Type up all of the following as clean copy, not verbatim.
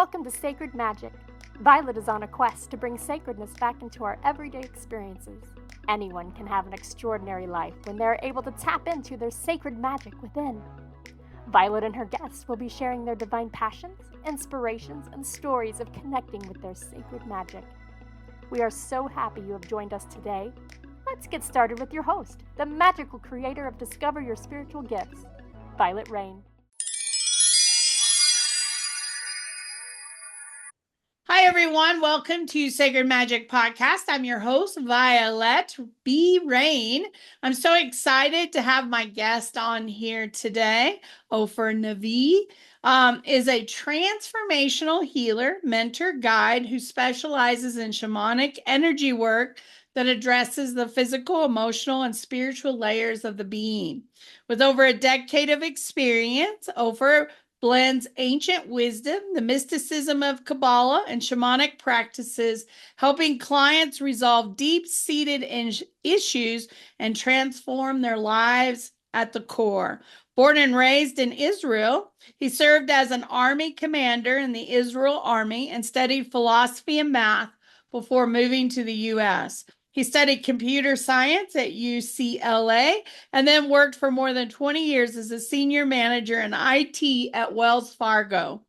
Welcome to Sacred Magic. Violet is on a quest to bring sacredness back into our everyday experiences. Anyone can have an extraordinary life when they are able to tap into their sacred magic within. Violet and her guests will be sharing their divine passions, inspirations, and stories of connecting with their sacred magic. We are so happy you have joined us today. Let's get started with your host, the magical creator of Discover Your Spiritual Gifts, Violet Rain. Hi, everyone. Welcome to Sacred Magic Podcast. I'm your host, Violet B. Rain. I'm so excited to have my guest on here today. Ofer Niv is a transformational healer, mentor, guide who specializes in shamanic energy work that addresses the physical, emotional, and spiritual layers of the being. With over a decade of experience, Ofer blends ancient wisdom, the mysticism of Kabbalah, and shamanic practices, helping clients resolve deep-seated issues and transform their lives at the core. Born and raised in Israel, he served as an army commander in the Israel Army and studied philosophy and math before moving to the U.S. He studied computer science at UCLA and then worked for more than 20 years as a senior manager in IT at Wells Fargo.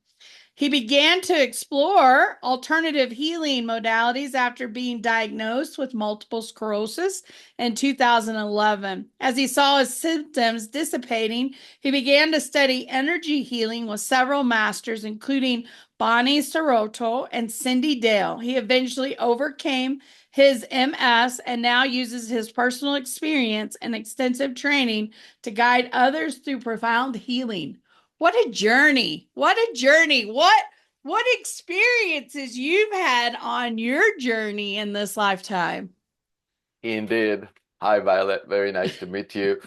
He began to explore alternative healing modalities after being diagnosed with multiple sclerosis in 2011. As he saw his symptoms dissipating, he began to study energy healing with several masters, including Serratore and Cyndi. He eventually overcame his MS and now uses his personal experience and extensive training to guide others through profound healing. What a journey. What a journey. What experiences you've had on your journey in this lifetime. Indeed. Hi, Violet. Very nice to meet you.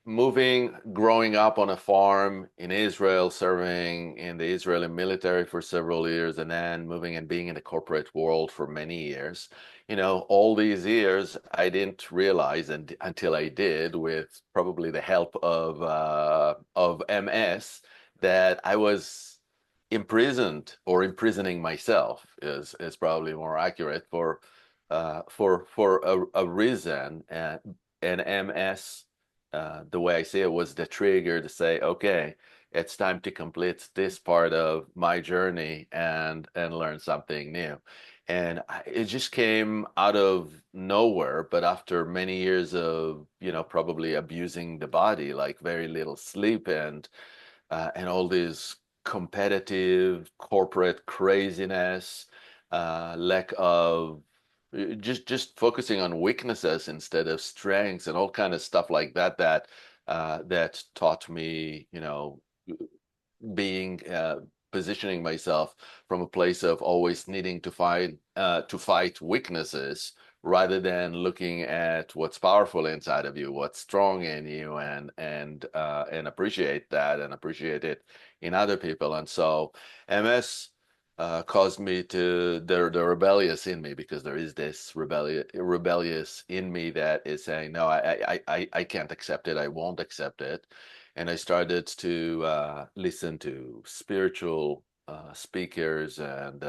Growing up on a farm in Israel, serving in the Israeli military for several years, and then moving and being in the corporate world for many years. You know, all these years, I didn't realize until I did, with probably the help of MS, that I was imprisoned, or imprisoning myself is probably more accurate, for a reason. And MS, the way I see it, was the trigger to say, okay, it's time to complete this part of my journey and learn something new. And it just came out of nowhere, but after many years of, probably abusing the body, like very little sleep and all this competitive corporate craziness, lack of just focusing on weaknesses instead of strengths, and all kind of stuff like that that taught me, being positioning myself from a place of always needing to fight weaknesses, rather than looking at what's powerful inside of you, what's strong in you, and appreciate that and appreciate it in other people. And so MS caused me to the rebellious in me, because there is this rebellious in me that is saying, no, I can't accept it. I won't accept it. And I started to listen to spiritual speakers, and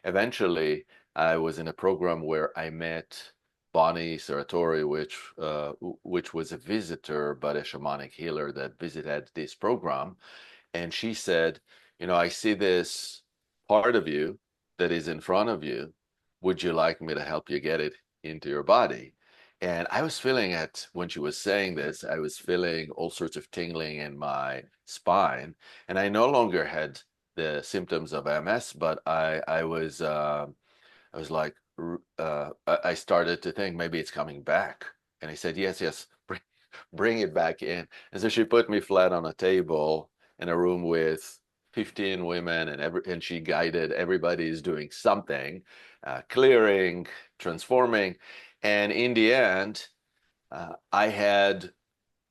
eventually I was in a program where I met Serratore, which was a visitor, but a shamanic healer that visited this program. And she said, I see this part of you that is in front of you. Would you like me to help you get it into your body? And I was feeling it when she was saying this. I was feeling all sorts of tingling in my spine, and I no longer had the symptoms of MS, but I was like, I started to think maybe it's coming back. And I said, yes, bring it back in. And so she put me flat on a table in a room with 15 women, and she guided everybody is doing something, clearing, transforming. And in the end, I had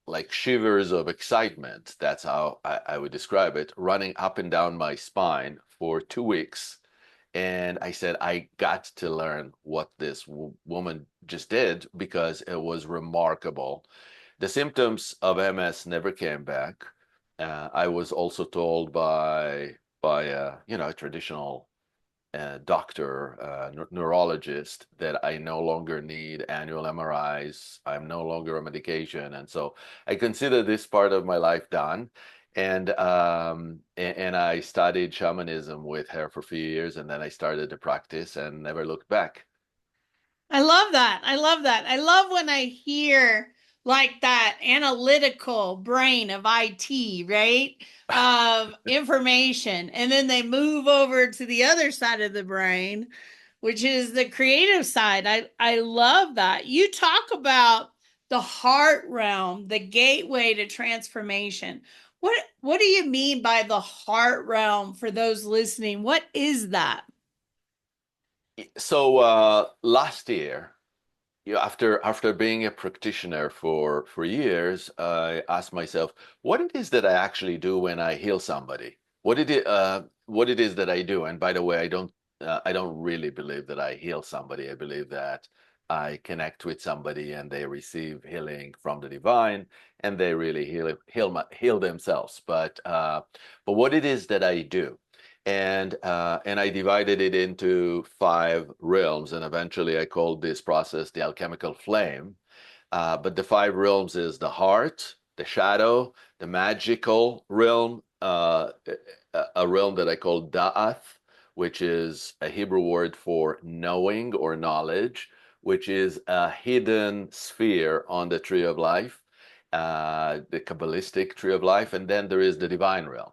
like shivers of excitement. That's how I would describe it, running up and down my spine for 2 weeks. And I said, I got to learn what this woman just did, because it was remarkable. The symptoms of MS never came back. I was also told by a traditional doctor, neurologist, that I no longer need annual MRIs. I'm no longer on medication, and so I consider this part of my life done. And I studied shamanism with her for a few years, and then I started to practice and never looked back. I love that. I love that. I love when I hear like that analytical brain of IT, right? Of information. And then they move over to the other side of the brain, which is the creative side. I love that. You talk about the heart realm, the gateway to transformation. What do you mean by the heart realm for those listening? What is that? So last year, after being a practitioner for years, I asked myself what it is that I actually do when I heal somebody. What it is that I do. And by the way, I don't really believe that I heal somebody. I believe that I connect with somebody and they receive healing from the divine, and they really heal themselves. But what it is that I do. And I divided it into 5 realms, and eventually I called this process the alchemical flame. But the 5 realms is the heart, the shadow, the magical realm, a realm that I call da'ath, which is a Hebrew word for knowing or knowledge, which is a hidden sphere on the tree of life, the Kabbalistic tree of life, and then there is the divine realm.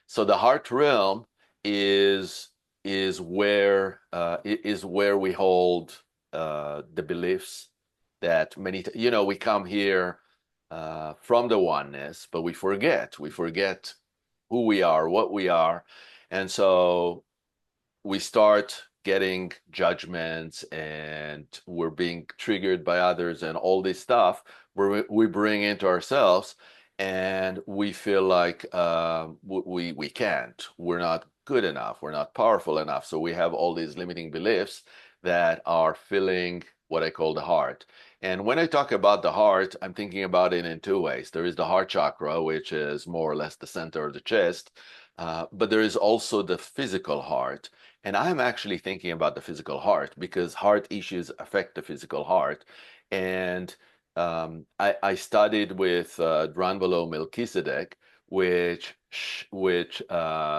So the heart realm is is where we hold the beliefs that we come here from the oneness, but we forget who we are, what we are, and so we start getting judgments, and we're being triggered by others, and all this stuff where we bring into ourselves, and we feel like we can't, we're not good enough, we're not powerful enough. So we have all these limiting beliefs that are filling what I call the heart. And when I talk about the heart, I'm thinking about it in 2 ways. There is the heart chakra, which is more or less the center of the chest, but there is also the physical heart. And I'm actually thinking about the physical heart because heart issues affect the physical heart. And I studied with Dranvalo Melchizedek, which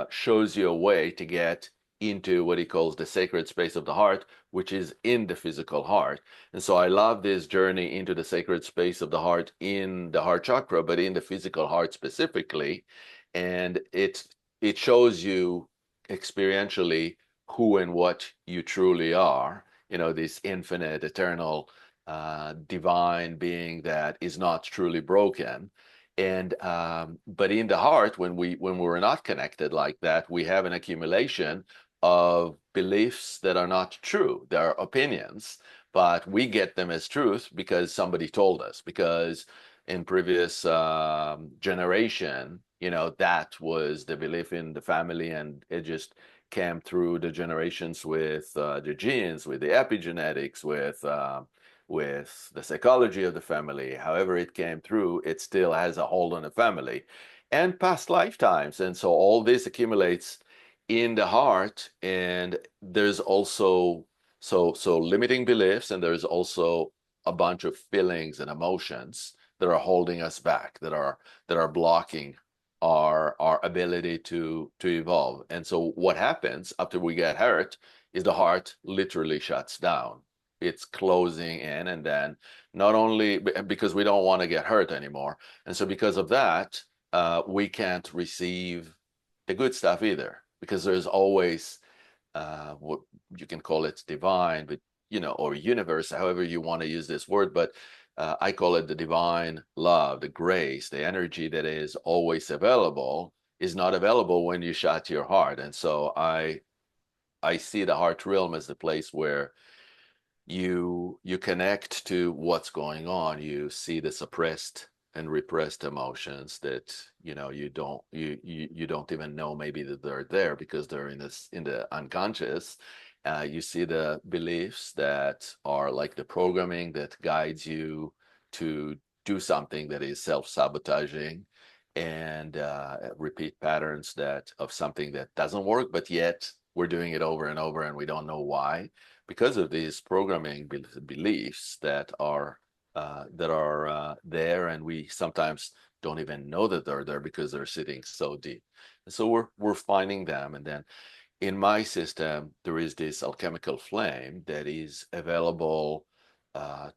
shows you a way to get into what he calls the sacred space of the heart, which is in the physical heart. And so I love this journey into the sacred space of the heart in the heart chakra, but in the physical heart specifically. And it shows you experientially who and what you truly are, this infinite, eternal, divine being that is not truly broken. And but in the heart, when we're not connected like that, we have an accumulation of beliefs that are not true. They are opinions, but we get them as truth because somebody told us, because in previous generation, that was the belief in the family, and it just came through the generations with the genes, with the epigenetics, with the psychology of the family. However it came through, it still has a hold on the family and past lifetimes. And so all this accumulates in the heart, and there's also so limiting beliefs, and there's also a bunch of feelings and emotions that are holding us back, that are blocking our ability to evolve. And so what happens after we get hurt is the heart literally shuts down. It's closing in, and then not only because we don't want to get hurt anymore, and so because of that, we can't receive the good stuff either, because there's always what you can call it divine, but or universe, however you want to use this word, but I call it the divine love, the grace, the energy that is always available is not available when you shut your heart. And so I see the heart realm as the place where you connect to what's going on. You see the suppressed and repressed emotions that you don't even know maybe that they're there because they're in the unconscious. You see the beliefs that are like the programming that guides you to do something that is self-sabotaging, and repeat patterns that of something that doesn't work, but yet we're doing it over and over and we don't know why, because of these programming beliefs that are there, and we sometimes don't even know that they're there because they're sitting so deep. And so we're finding them, and then in my system, there is this alchemical flame that is available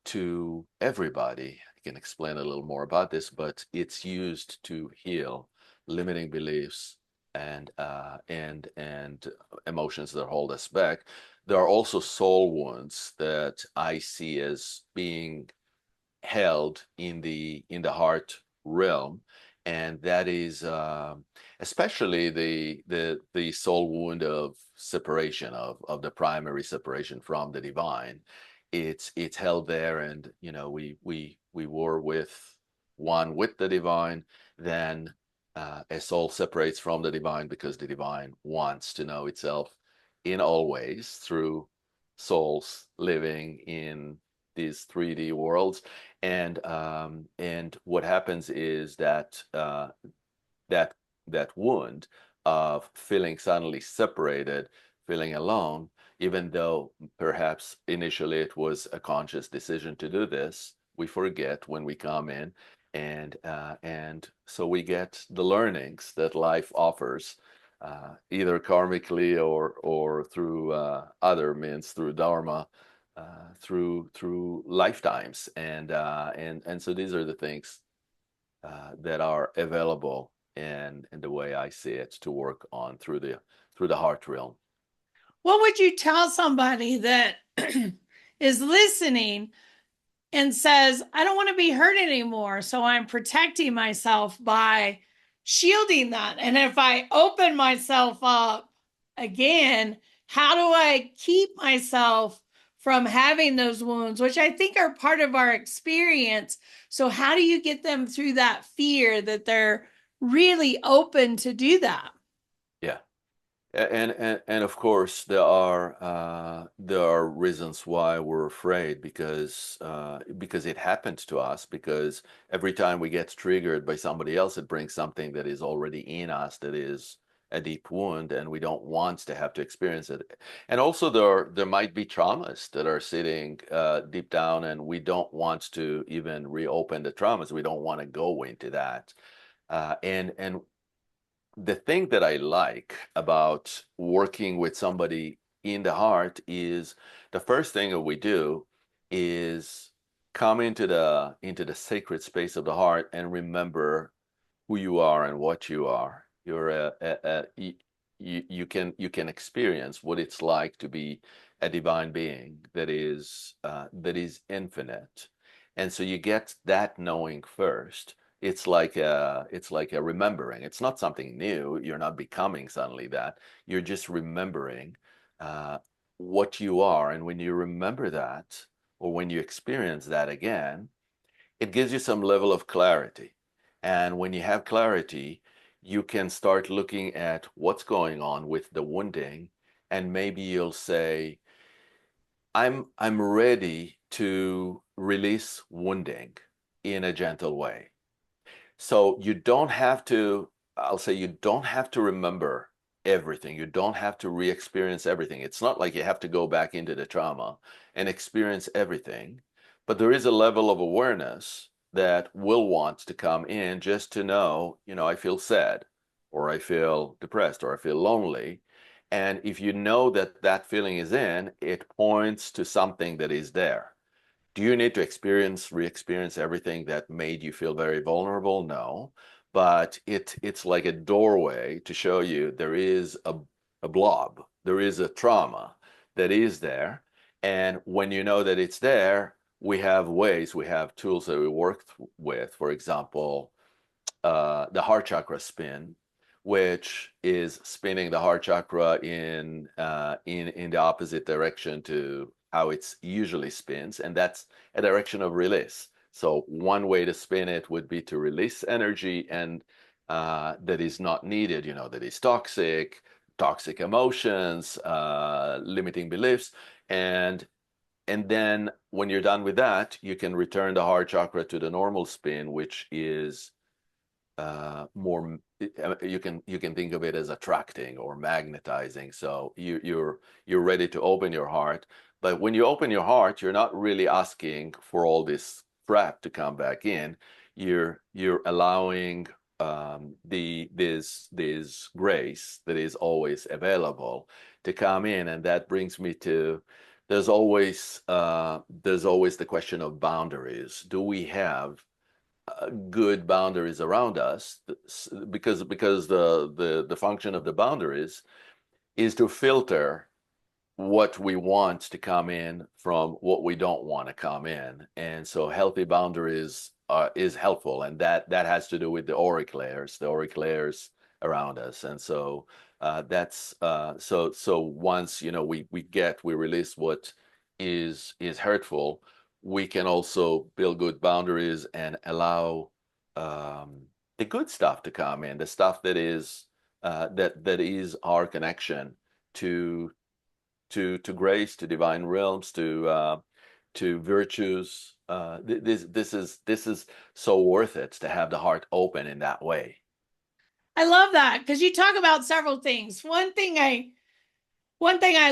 to everybody. I can explain a little more about this, but it's used to heal limiting beliefs and emotions that hold us back. There are also soul wounds that I see as being held in the heart realm, and that is especially the soul wound of separation, of the primary separation from the divine. It's held there, and we were with one with the divine. Then a soul separates from the divine because the divine wants to know itself in all ways through souls living in these 3D worlds. And what happens is that that that wound of feeling suddenly separated, feeling alone, even though perhaps initially it was a conscious decision to do this, we forget when we come in, and so we get the learnings that life offers, either karmically or through other means, through dharma, through lifetimes, and so these are the things that are available, and the way I see it, to work on through the heart realm. What would you tell somebody that is listening and says, I don't want to be hurt anymore, so I'm protecting myself by shielding that? And if I open myself up again, how do I keep myself from having those wounds, which I think are part of our experience? So how do you get them through that fear that they're really open to do that? Yeah. And of course there are reasons why we're afraid, because it happened to us, because every time we get triggered by somebody else, it brings something that is already in us, that is a deep wound, and we don't want to have to experience it. And also there might be traumas that are sitting deep down, and we don't want to even reopen the traumas. We don't want to go into that. And the thing that I like about working with somebody in the heart is, the first thing that we do is come into the sacred space of the heart and remember who you are and what you are. You can experience what it's like to be a divine being that is infinite, and so you get that knowing first. It's like a remembering. It's not something new. You're not becoming suddenly that. You're just remembering uh, what you are, and when you remember that, or when you experience that again, it gives you some level of clarity. And when you have clarity, you can start looking at what's going on with the wounding, and maybe you'll say, I'm ready to release wounding in a gentle way. So you don't have to, I'll say, you don't have to remember everything. You don't have to re-experience everything. It's not like you have to go back into the trauma and experience everything, but there is a level of awareness that will want to come in, just to know, I feel sad, or I feel depressed, or I feel lonely. And if you know that that feeling is in, it points to something that is there. Do you need to re-experience everything that made you feel very vulnerable? No, but it's like a doorway to show you there is a blob, there is a trauma that is there. And when you know that it's there, we have tools that we work with. For example, the heart chakra spin, which is spinning the heart chakra in the opposite direction to how it's usually spins, and that's a direction of release. So one way to spin it would be to release energy, and that is not needed, that is toxic emotions, limiting beliefs, and then when you're done with that, you can return the heart chakra to the normal spin, which is more. You can think of it as attracting or magnetizing. So you're ready to open your heart. But when you open your heart, you're not really asking for all this crap to come back in. You're allowing this grace that is always available to come in, and that brings me to there's always the question of boundaries. Do we have good boundaries around us? Because the function of the boundaries is to filter what we want to come in from what we don't want to come in. And so healthy boundaries is helpful, and that has to do with the auric layers around us. And so that's so once we release what is hurtful, we can also build good boundaries and allow the good stuff to come in, the stuff that is that is our connection to grace, to divine realms, to virtues. This is so worth it to have the heart open in that way. I love that, because you talk about several things. One thing I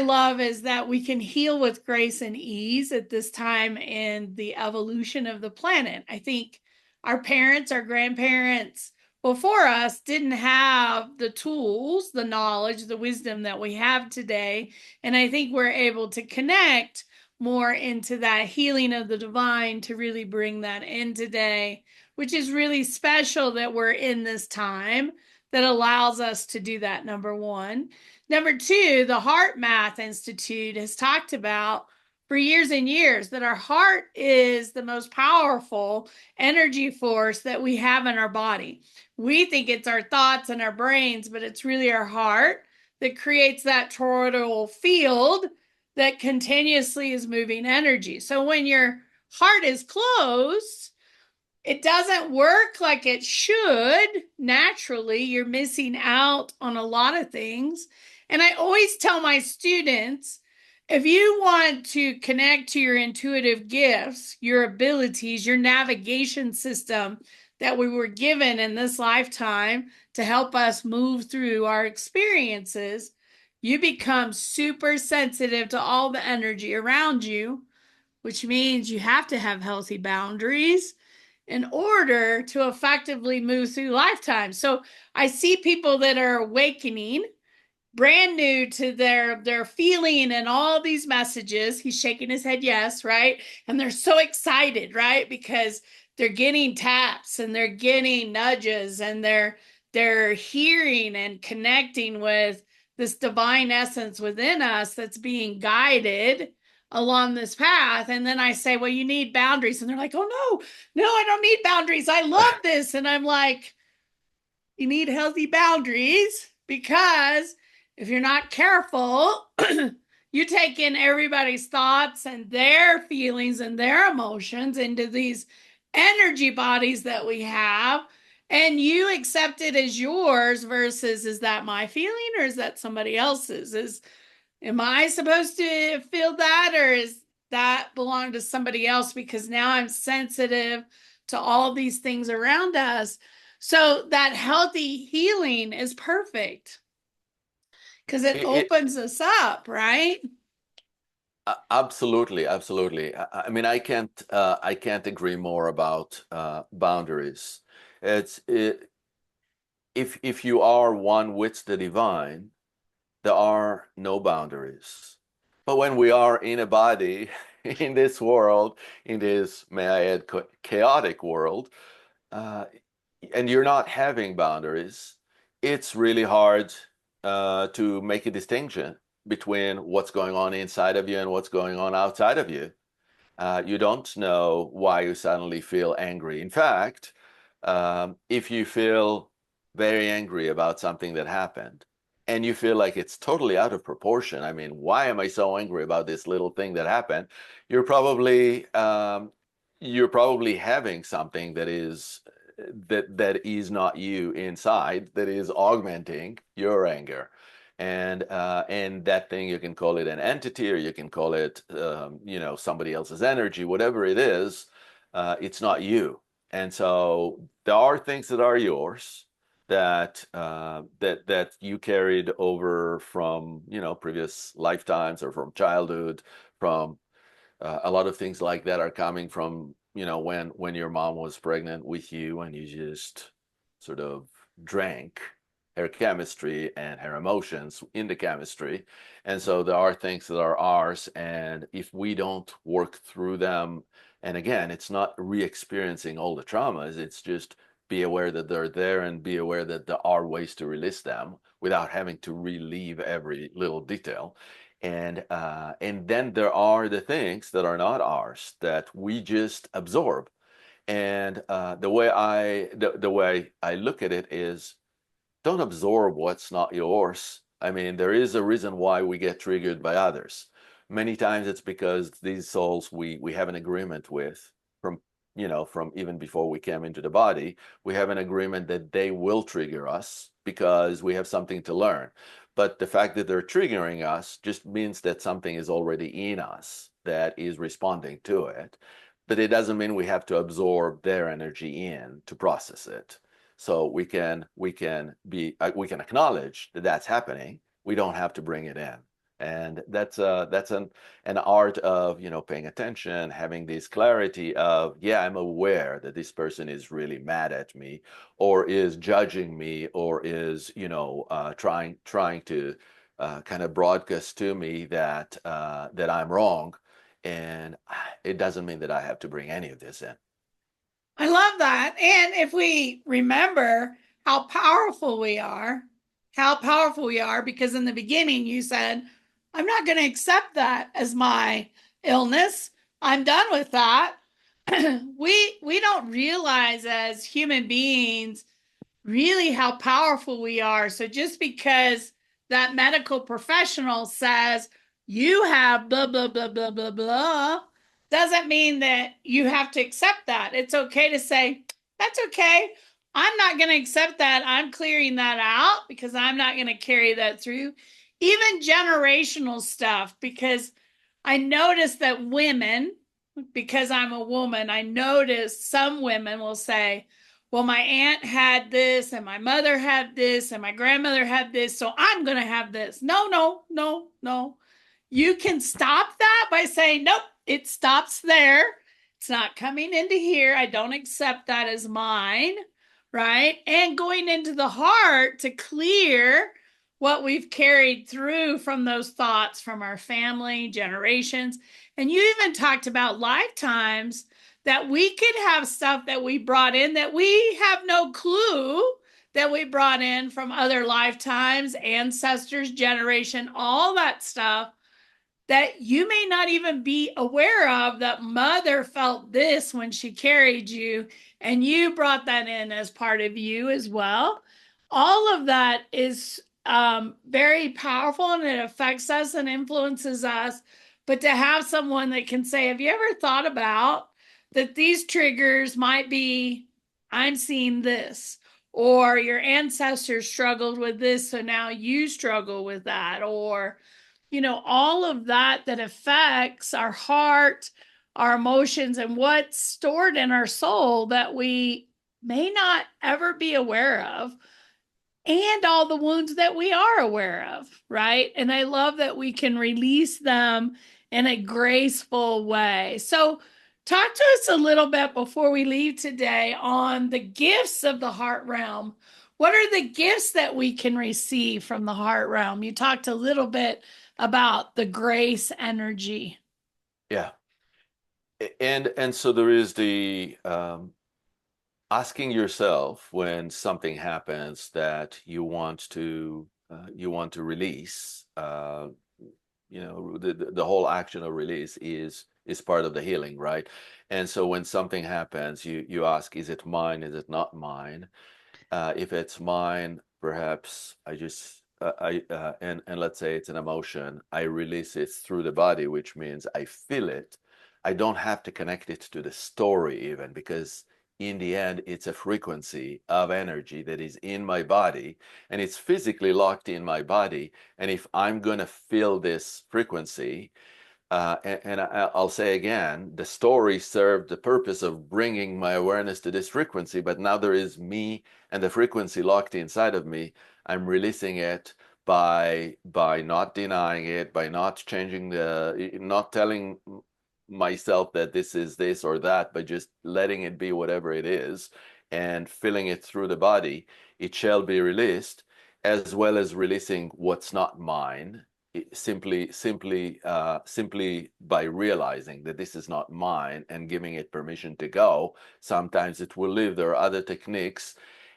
love is that we can heal with grace and ease at this time in the evolution of the planet. I think our parents, our grandparents before us didn't have the tools, the knowledge, the wisdom that we have today. And I think we're able to connect more into that healing of the divine to really bring that in today, which is really special that we're in this time that allows us to do that, number one. Number two, the Heart Math Institute has talked about for years and years that our heart is the most powerful energy force that we have in our body. We think it's our thoughts and our brains, but it's really our heart that creates that toroidal field that continuously is moving energy. So when your heart is closed, it doesn't work like it should naturally. You're missing out on a lot of things. And I always tell my students, if you want to connect to your intuitive gifts, your abilities, your navigation system that we were given in this lifetime to help us move through our experiences, you become super sensitive to all the energy around you, which means you have to have healthy boundaries in order to effectively move through lifetime. So I see people that are awakening, brand new to their feeling and all these messages. He's shaking his head yes, right? And they're so excited, right? Because they're getting taps and they're getting nudges and they're hearing and connecting with this divine essence within us that's being guided along this path. And then I say, well, you need boundaries. And they're like, oh, no, I don't need boundaries. I love this. And I'm like, you need healthy boundaries, because if you're not careful, you take in everybody's thoughts and their feelings and their emotions into these energy bodies that we have, and you accept it as yours versus, is that my feeling or is that somebody else's? Am I supposed to feel that, or is that belong to somebody else? Because now I'm sensitive to all these things around us. So that healthy healing is perfect because it opens us up, right? Absolutely. I mean, I can't agree more about boundaries. If you are one with the divine, there are no boundaries. But when we are in a body, in this world, in this, may I add, chaotic world, and you're not having boundaries, it's really hard to make a distinction between what's going on inside of you and what's going on outside of you. You don't know why you suddenly feel angry. In fact, if you feel very angry about something that happened, and you feel like it's totally out of proportion. I mean, why am I so angry about this little thing that happened? You're probably having something that is not you inside, that is augmenting your anger. And that thing, you can call it an entity, or you can call it somebody else's energy, whatever it is. It's not you. And so there are things that are yours that that you carried over from, you know, previous lifetimes or from childhood, from a lot of things like that are coming from, you know, when your mom was pregnant with you and you just sort of drank her chemistry and her emotions in the chemistry. And so there are things that are ours, and if we don't work through them, and again, it's not re-experiencing all the traumas, it's just be aware that they're there and be aware that there are ways to release them without having to relive every little detail. And then there are the things that are not ours that we just absorb. And the way I look at it is, don't absorb what's not yours. I mean, there is a reason why we get triggered by others. Many times it's because these souls we have an agreement with from, you know, from even before we came into the body. We have an agreement that they will trigger us because we have something to learn. But the fact that they're triggering us just means that something is already in us that is responding to it. But it doesn't mean we have to absorb their energy in to process it. So we can acknowledge that that's happening. We don't have to bring it in. And that's an art of, you know, paying attention, having this clarity of, yeah, I'm aware that this person is really mad at me, or is judging me, or is, you know, trying to kind of broadcast to me that that I'm wrong. And it doesn't mean that I have to bring any of this in. I love that. And if we remember how powerful we are, because in the beginning you said, I'm not going to accept that as my illness. I'm done with that. We don't realize as human beings really how powerful we are. So just because that medical professional says you have blah, blah, blah, blah, blah, blah, doesn't mean that you have to accept that. It's okay to say, that's okay. I'm not going to accept that. I'm clearing that out because I'm not going to carry that through. Even generational stuff, because I noticed that women, because I'm a woman, I notice some women will say, well, my aunt had this and my mother had this and my grandmother had this, so I'm going to have this. No, no, no, no. You can stop that by saying, nope, it stops there. It's not coming into here. I don't accept that as mine, right? And going into the heart to clear what we've carried through from those thoughts from our family, generations. And you even talked about lifetimes that we could have stuff that we brought in that we have no clue that we brought in from other lifetimes, ancestors, generation, all that stuff that you may not even be aware of, that mother felt this when she carried you and you brought that in as part of you as well. All of that is very powerful, and it affects us and influences us. But to have someone that can say, have you ever thought about that these triggers might be, I'm seeing this, or your ancestors struggled with this, so now you struggle with that, or you know, all of that that affects our heart, our emotions, and what's stored in our soul that we may not ever be aware of, and all the wounds that we are aware of, right? And I love that we can release them in a graceful way. So talk to us a little bit before we leave today on the gifts of the heart realm. What are the gifts that we can receive from the heart realm? You talked a little bit about the grace energy. Yeah. And so there is the asking yourself when something happens that you want to release. You know, the whole action of release is part of the healing, right? And so when something happens, you ask, is it mine? Is it not mine? If it's mine, perhaps I just and let's say it's an emotion, I release it through the body, which means I feel it. I don't have to connect it to the story even, because in the end, it's a frequency of energy that is in my body, and it's physically locked in my body. And if I'm going to feel this frequency, I'll say again, the story served the purpose of bringing my awareness to this frequency, but now there is me and the frequency locked inside of me. I'm releasing it by not denying it, by not changing not telling myself that this is this or that, but just letting it be whatever it is and feeling it through the body. It shall be released, as well as releasing what's not mine. Simply by realizing that this is not mine and giving it permission to go. Sometimes it will leave. There are other techniques,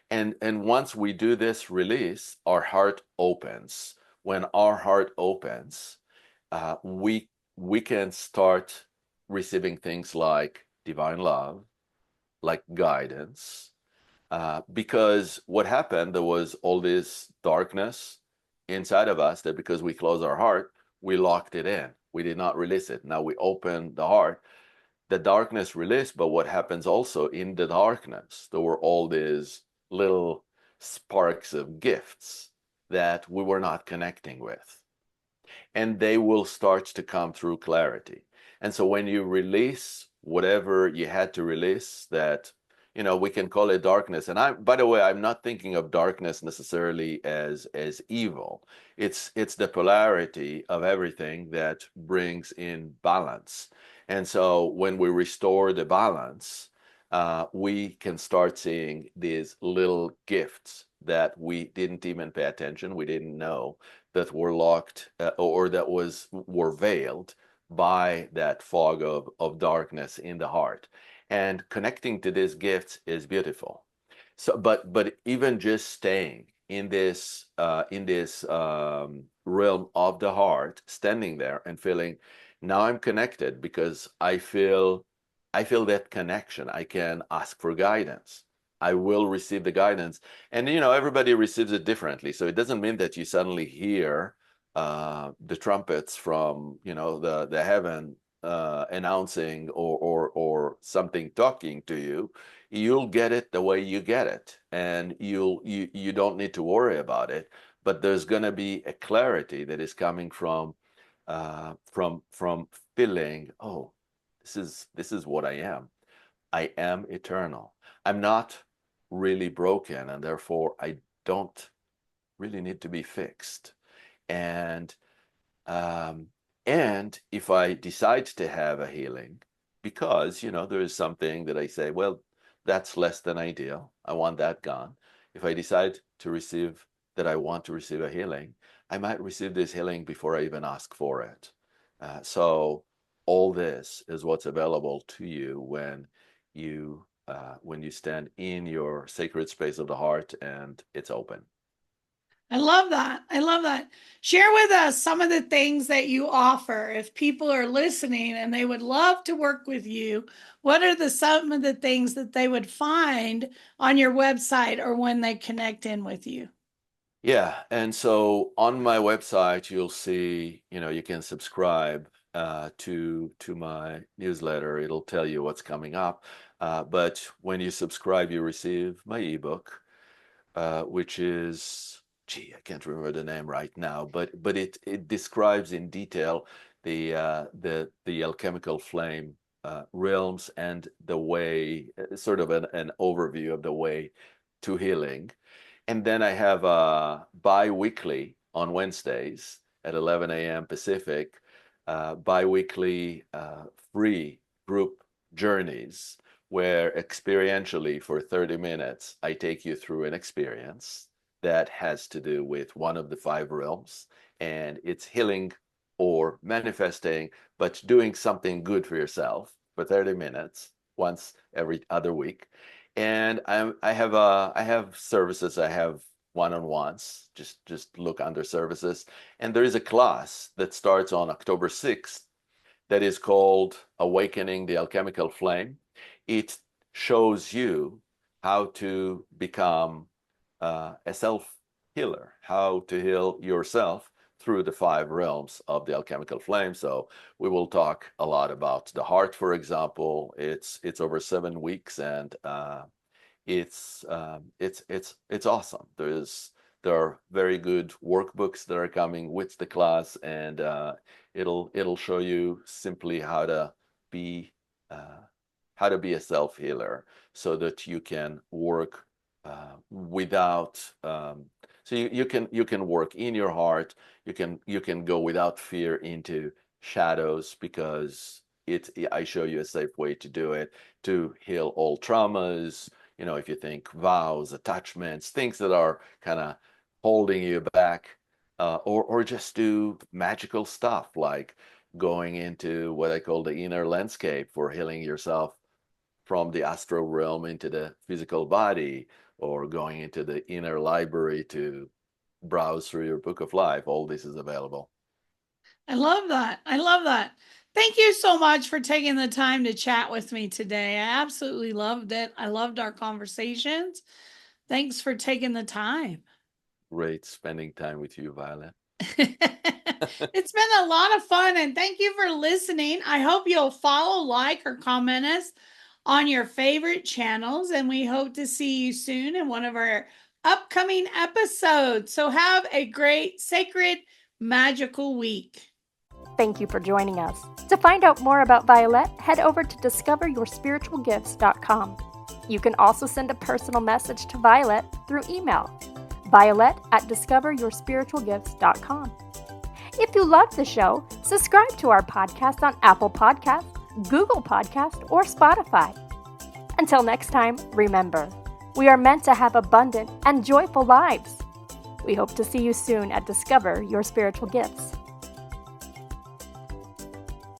and once we do this release, our heart opens. When our heart opens, we can start receiving things like divine love, like guidance, because what happened, there was all this darkness inside of us that because we closed our heart, we locked it in. We did not release it. Now we open the heart, the darkness released, but what happens also in the darkness, there were all these little sparks of gifts that we were not connecting with. And they will start to come through clarity. And so when you release whatever you had to release, that, we can call it darkness. And by the way, I'm not thinking of darkness necessarily as evil. It's the polarity of everything that brings in balance. And so when we restore the balance, we can start seeing these little gifts that we didn't even pay attention, we didn't know, that were locked or that were veiled by that fog of darkness in the heart. And connecting to these gifts is beautiful. So, but even just staying in this realm of the heart, standing there and feeling, now I'm connected because I feel that connection. I can ask for guidance. I will receive the guidance. And, everybody receives it differently. So it doesn't mean that you suddenly hear the trumpets from, the heaven announcing or something talking to you. You'll get it the way you get it. And you don't need to worry about it. But there's going to be a clarity that is coming from feeling, oh, this is what I am. I am eternal. I'm not really broken, and therefore I don't really need to be fixed. And if I decide to have a healing, because there is something that I say, well, that's less than ideal, I want that gone. If I decide to receive that, I want to receive a healing, I might receive this healing before I even ask for it. So all this is what's available to you when you stand in your sacred space of the heart and it's open. I love that. I love that. Share with us some of the things that you offer. If people are listening and they would love to work with you, what are some of the things that they would find on your website or when they connect in with you? Yeah. And so on my website, you'll see, you can subscribe to my newsletter. It'll tell you what's coming up. But when you subscribe, you receive my ebook, which is, I can't remember the name right now, but it describes in detail the alchemical flame realms and the way, sort of an overview of the way to healing. And then I have bi-weekly on Wednesdays at 11 a.m. Pacific, bi-weekly free group journeys where experientially for 30 minutes, I take you through an experience that has to do with one of the 5 realms. And it's healing or manifesting, but doing something good for yourself for 30 minutes once every other week. And I have services. I have one-on-ones. Just look under services. And there is a class that starts on October 6th that is called Awakening the Alchemical Flame. It shows you how to become a self-healer, how to heal yourself through the 5 realms of the alchemical flame. So we will talk a lot about the heart, for example. It's over 7 weeks, and it's awesome. There are very good workbooks that are coming with the class, and it'll show you simply how to be a self-healer, so that you can work without. So you can work in your heart. You can go without fear into shadows, because I show you a safe way to do it, to heal all traumas. If you think vows, attachments, things that are kind of holding you back, or just do magical stuff like going into what I call the inner landscape for healing yourself from the astral realm into the physical body, or going into the inner library to browse through your book of life. All this is available. I love that. I love that. Thank you so much for taking the time to chat with me today. I absolutely loved it. I loved our conversations. Thanks for taking the time. Great spending time with you, Violet. It's been a lot of fun, and thank you for listening. I hope you'll follow, like, or comment us on your favorite channels, and we hope to see you soon in one of our upcoming episodes. So have a great, sacred, magical week. Thank you for joining us. To find out more about Violet, head over to discoveryourspiritualgifts.com. You can also send a personal message to Violet through email, violet@discoveryourspiritualgifts.com. If you loved the show, subscribe to our podcast on Apple Podcasts, Google Podcasts, or Spotify. Until next time, remember, we are meant to have abundant and joyful lives. We hope to see you soon at Discover Your Spiritual Gifts.